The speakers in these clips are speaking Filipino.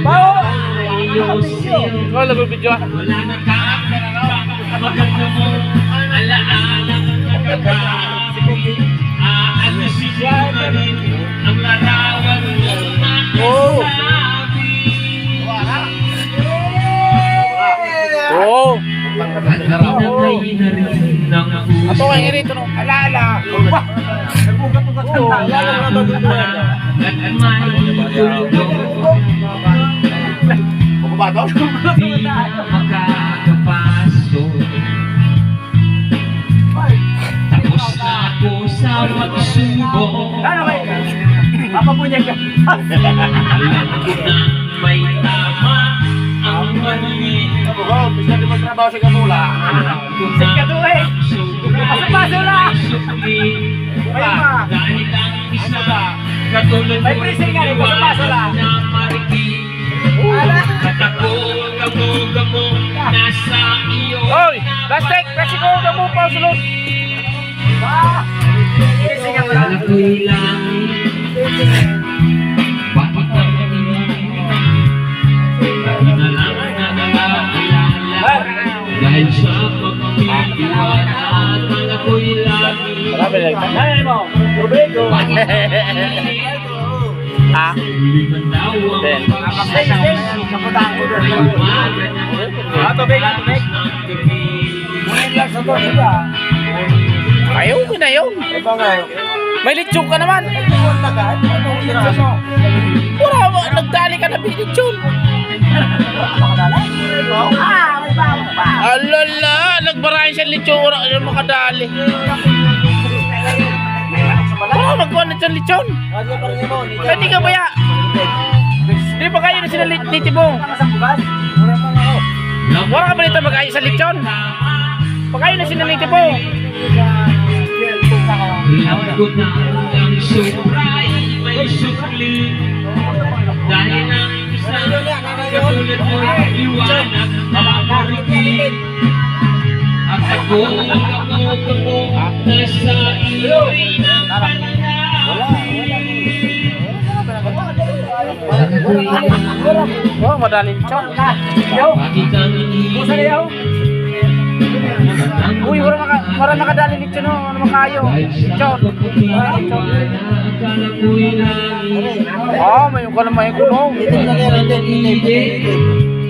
Bao! Ikaw lago video. Wala nang maganda mo, alaala ng nagkakaroon. Aalisin mo na rin ang larawan mo nakasabi. Oh. Pinagay na rin ng puso. Ato ang irito no. Alaala. At may tulong. Di makakapasok. Tapos na ako sa pagsubok. Papapunyag ka. Alam ko na may tama ang mali. Bisa di magtrabaho sa Kamula. Sige to eh. Paso-paso lang. Dahil ang isa katulad May pressing nga rin, paso-paso lang. na mariki. Katako-gamo nasa iyo. Oy, plastic, plastic ko na mo pa sulod. Sige nga Alam ko'y langit. Bakit naman dahil na lang nangangaalala. Dahil sa pagpipiliwan akala ko'y langit. Marami lang. Ay mo. Tubig ko. Ha? Huli man daw ang Ben. Kaputaan ko doon. Tubig. Ngayon lang sa to sila. Ayaw ko na yun. Ito nga. May litsong ka naman. Anong ginagawa mo? Wala, nagdali ka na litsyon. May bago pa. Alala, nagbarayan siya litsyon. Wala siya makadali. Wala, magkuhan na siya litsyon. Pwede ka ba ya? Hindi pa kayo na sila nitibo. Wala ka ba nito mag-ayo sa litsyon? Pagkayo na sila nitibo. Alam ko na ang sobray may sukli. Dahil ang isang katulad mo liwanag na marikit. At ako nasa iyo'y Oh, madali litsyon. Bakit ang iniiyaw? Uy, wala nakadali litsyon no. Ano makayo? Litsyon. Oh, may yung kalamay ko no.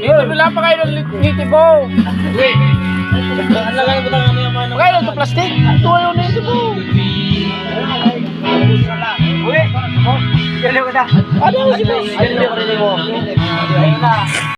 Dito, wala pa kayo ng nitibo. Pagkayo ng plastic. Ito ayaw na nitibo. Uy! Galing ko na. Ano si boss? Ayun na.